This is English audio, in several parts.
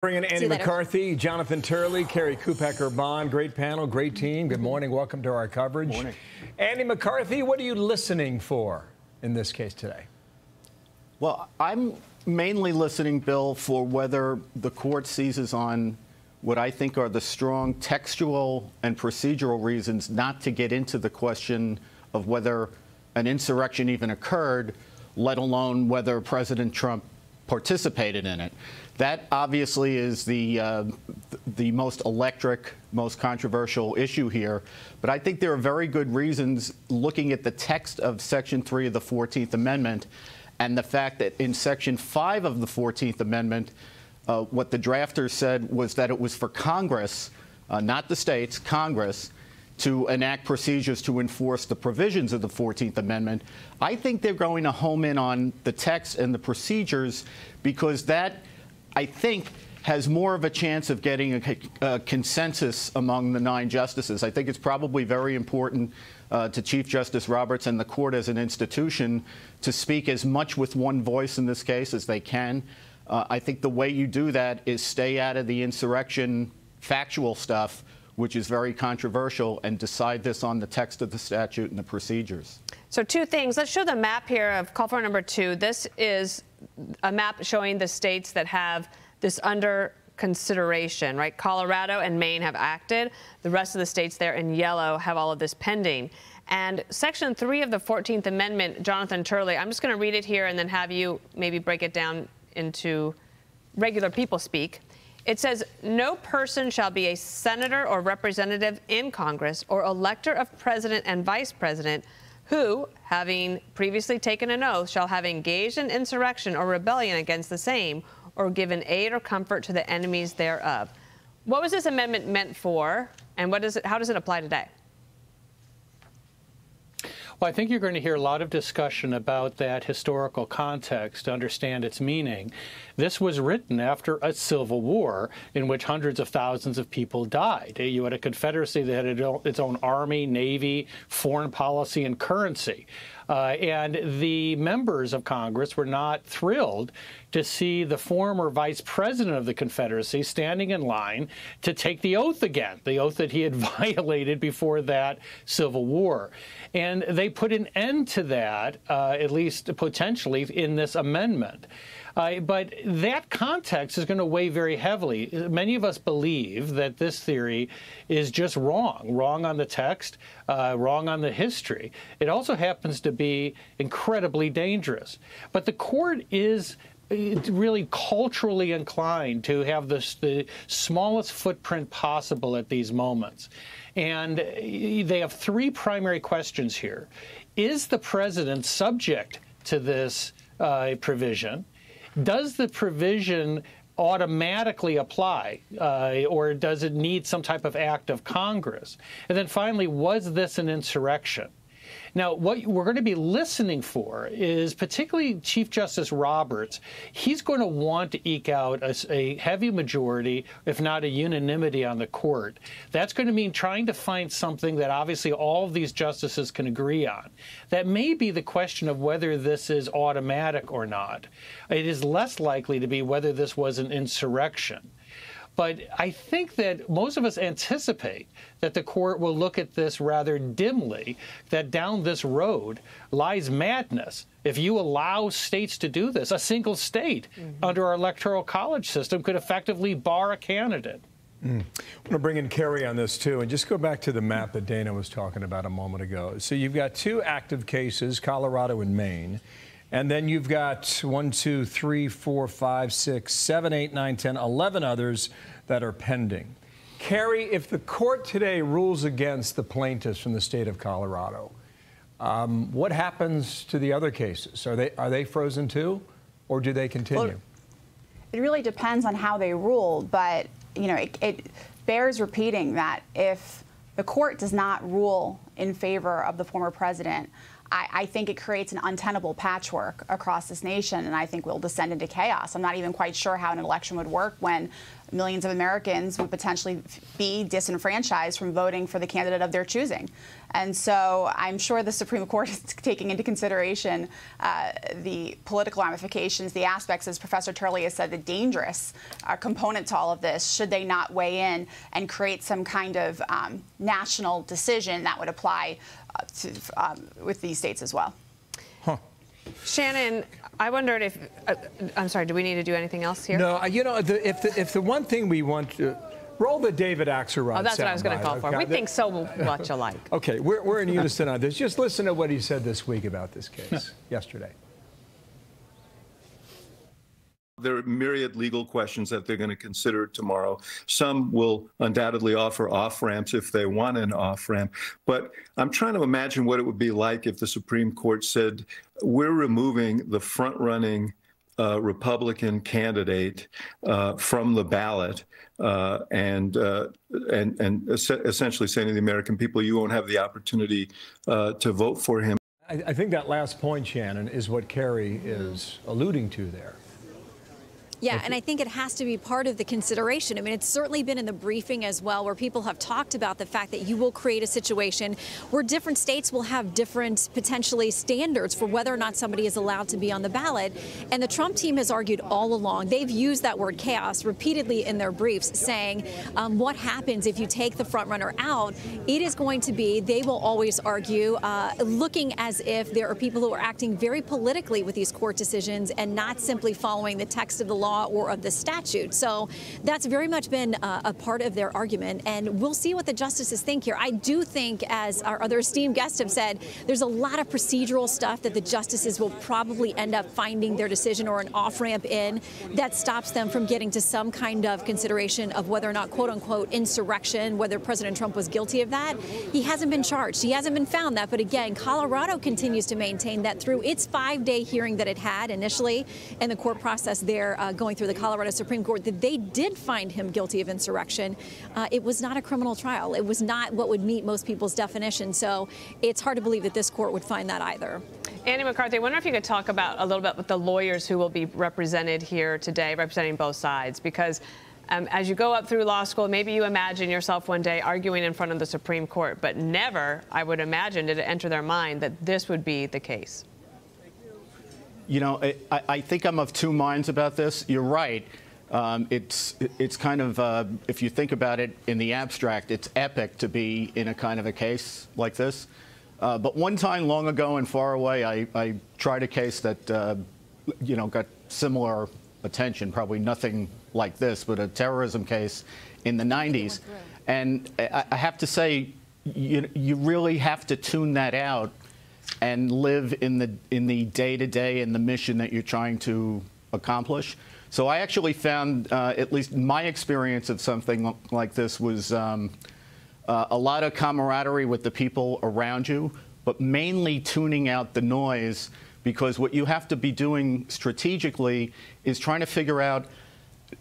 Bring in Andy McCarthy, Jonathan Turley, Kerri Kupec Urbahn. Great panel, great team. Good morning. Welcome to our coverage. Morning. Andy McCarthy, what are you listening for in this case today? Well, I'm mainly listening, Bill, for whether the court seizes on what I think are the strong textual and procedural reasons not to get into the question of whether an insurrection even occurred, let alone whether President Trump participated in it. That obviously is the most electric, most controversial issue here. But I think there are very good reasons looking at the text of Section 3 of the 14th Amendment and the fact that in Section 5 of the 14th Amendment, what the drafters said was that it was for Congress, not the states, Congress, to enact procedures to enforce the provisions of the 14th Amendment. I think they're going to home in on the text and the procedures because that, I think, has more of a chance of getting a consensus among the 9 justices. I think it's probably very important to Chief Justice Roberts and the court as an institution to speak as much with one voice in this case as they can. I think the way you do that is stay out of the insurrection factual stuff, which is very controversial, and decide this on the text of the statute and the procedures. So 2 things. Let's show the map here of call for number 2. This is a map showing the states that have this under consideration, right? Colorado and Maine have acted. The rest of the states there in yellow have all of this pending. And Section 3 of the 14th Amendment, Jonathan Turley, I'm just going to read it here and then have you maybe break it down into regular people speak. It says, no person shall be a senator or representative in Congress or elector of president and vice president who, having previously taken an oath, shall have engaged in insurrection or rebellion against the same or given aid or comfort to the enemies thereof. What was this amendment meant for, and how does it apply today? Well, I think you're going to hear a lot of discussion about that historical context to understand its meaning. This was written after a civil war in which hundreds of thousands of people died. You had a confederacy that had its own army, navy, foreign policy, and currency. And the members of Congress were not thrilled to see the former vice president of the Confederacy standing in line to take the oath again, the oath that he had violated before that Civil War. And they put an end to that, at least potentially, in this amendment. But that context is going to weigh very heavily. Many of us believe that this theory is just wrong on the text, wrong on the history. It also happens to be incredibly dangerous. But the court is really culturally inclined to have the smallest footprint possible at these moments. And they have 3 primary questions here. Is the president subject to this provision? Does the provision automatically apply, or does it need some type of act of Congress? And then finally, was this an insurrection? Now, what we're going to be listening for is particularly Chief Justice Roberts. He's going to want to eke out a heavy majority, if not a unanimity on the court. That's going to mean trying to find something that obviously all of these justices can agree on. That may be the question of whether this is automatic or not. It is less likely to be whether this was an insurrection. But I think that most of us anticipate that the court will look at this rather dimly, that down this road lies madness. If you allow states to do this, a single state under our electoral college system could effectively bar a candidate. I want to bring in Kerri on this, too, and just go back to the map that Dana was talking about a moment ago. So you've got 2 active cases, Colorado and Maine. And then you've got 1, 2, 3, 4, 5, 6, 7, 8, 9, 10, 11 others that are pending. Kerri, if the court today rules against the plaintiffs from the state of Colorado, what happens to the other cases? Are they frozen too, or do they continue? Well, it really depends on how they rule, but you know, it bears repeating that if the court does not rule in favor of the former president, I think it creates an untenable patchwork across this nation, and I think we'll descend into chaos. I'm not even quite sure how an election would work when millions of Americans would potentially be disenfranchised from voting for the candidate of their choosing. And so I'm sure the Supreme Court is taking into consideration the political ramifications, the aspects, as Professor Turley has said, the dangerous component to all of this, should they not weigh in and create some kind of national decision that would apply with these states as well. Huh. Shannon, I wondered if, I'm sorry, do we need to do anything else here? No, you know, if the one thing we want to, roll the David Axelrod. Oh, that's what I was going to call for. We think so much alike. Okay, we're in unison on this. Just listen to what he said this week about this case yesterday. There are myriad legal questions that they're going to consider tomorrow. Some will undoubtedly offer off-ramps if they want an off-ramp. But I'm trying to imagine what it would be like if the Supreme Court said, we're removing the front-running Republican candidate from the ballot and essentially saying to the American people, you won't have the opportunity to vote for him. I think that last point, Shannon, is what Kerri is alluding to there. Yeah, and I think it has to be part of the consideration. I mean, it's certainly been in the briefing as well, where people have talked about the fact that you will create a situation where different states will have different, potentially, standards for whether or not somebody is allowed to be on the ballot. And the Trump team has argued all along. They've used that word chaos repeatedly in their briefs, saying what happens if you take the front runner out. It is going to be, they will always argue, looking as if there are people who are acting very politically with these court decisions and not simply following the text of the law or of the statute. So that's very much been a part of their argument, and we'll see what the justices think here. I do think, as our other esteemed guests have said, there's a lot of procedural stuff that the justices will probably end up finding their decision or an off-ramp in that stops them from getting to some kind of consideration of whether or not, quote-unquote, insurrection, whether President Trump was guilty of that. He hasn't been charged. He hasn't been found that. But again, Colorado continues to maintain that through its 5-day hearing that it had initially in the court process there, going through the Colorado Supreme Court, that they did find him guilty of insurrection. It was not a criminal trial. It was not what would meet most people's definition. So it's hard to believe that this court would find that either. Andy McCarthy, I wonder if you could talk about a little bit with the lawyers who will be represented here today, representing both sides, because as you go up through law school, maybe you imagine yourself one day arguing in front of the Supreme Court, but never, I would imagine, did it enter their mind that this would be the case. You know, I think I'm of two minds about this. You're right. It's kind of, if you think about it in the abstract, it's epic to be in a kind of a case like this. But one time long ago and far away, I tried a case that, you know, got similar attention, probably nothing like this, but a terrorism case in the 90s. And I have to say, you really have to tune that out and live in the day-to-day and the mission that you're trying to accomplish. So I actually found, at least my experience of something like this was a lot of camaraderie with the people around you, but mainly tuning out the noise, because what you have to be doing strategically is trying to figure out,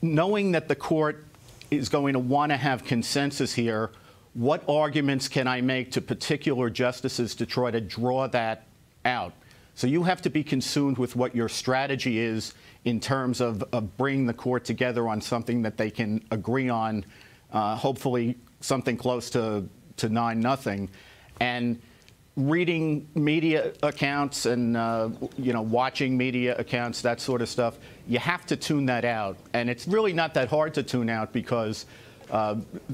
knowing that the court is going to want to have consensus here, what arguments can I make to particular justices to try to draw that out? So you have to be consumed with what your strategy is in terms of bringing the court together on something that they can agree on, hopefully something close to 9-0. And reading media accounts and you know, watching media accounts, that sort of stuff, you have to tune that out. And it's really not that hard to tune out, because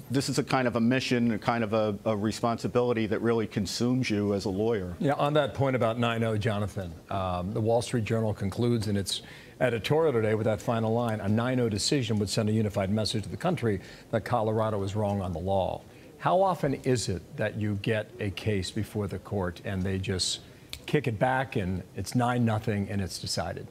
this is a kind of a mission, a kind of a responsibility that really consumes you as a lawyer. Yeah, on that point about 9-0, Jonathan, the Wall Street Journal concludes in its editorial today with that final line: a 9-0 decision would send a unified message to the country that Colorado is wrong on the law. How often is it that you get a case before the court and they just kick it back and it's 9-0 and it's decided?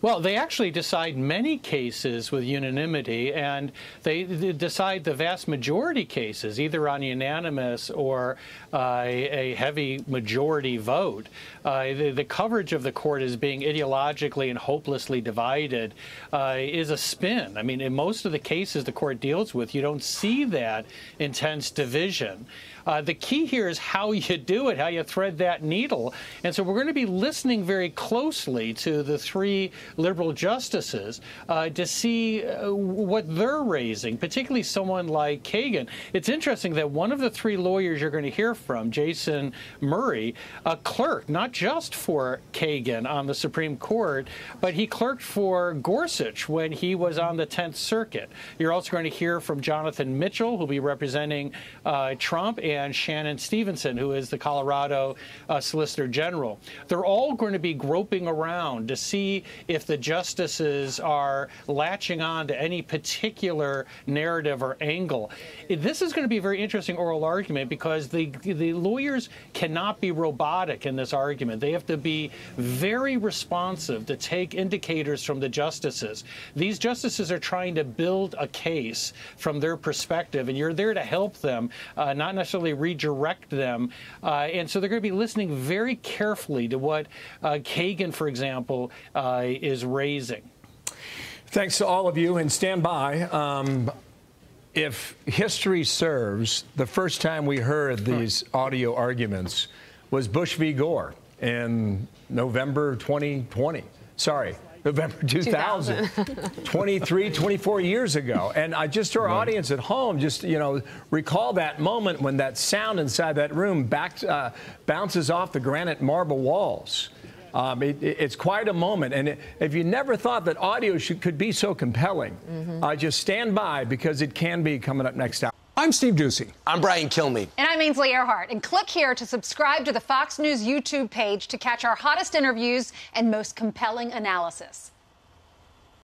Well, they actually decide many cases with unanimity, and they decide the vast majority cases either on unanimous or a heavy majority vote. The coverage of the court as being ideologically and hopelessly divided is a spin. I mean, in most of the cases the court deals with, you don't see that intense division. The key here is how you do it, how you thread that needle. And so we're going to be listening very closely to the three liberal justices to see what they're raising, particularly someone like Kagan. It's interesting that one of the three lawyers you're going to hear from, Jason Murray, clerked not just for Kagan on the Supreme Court, but he clerked for Gorsuch when he was on the 10th Circuit. You're also going to hear from Jonathan Mitchell, who'll be representing Trump, and Shannon Stevenson, who is the Colorado Solicitor General. They're all going to be groping around to see if the justices are latching on to any particular narrative or angle. This is going to be a very interesting oral argument because the lawyers cannot be robotic in this argument. They have to be very responsive to take indicators from the justices. These justices are trying to build a case from their perspective, and you're there to help them, not necessarily redirect them. And so they're going to be listening very carefully to what Kagan, for example, is raising. Thanks to all of you, and stand by. If history serves, the first time we heard these audio arguments was Bush v. Gore in November 2020. Sorry, November 2000. 24 years ago. And I just, to our audience at home, just, recall that moment when that sound inside that room bounces off the granite marble walls. It's quite a moment. And if you never thought that audio could be so compelling, just stand by, because it can be. Coming up next hour. I'm Steve Ducey. I'm Brian Kilmeade. And I'm Ainsley Earhart. And click here to subscribe to the Fox News YouTube page to catch our hottest interviews and most compelling analysis.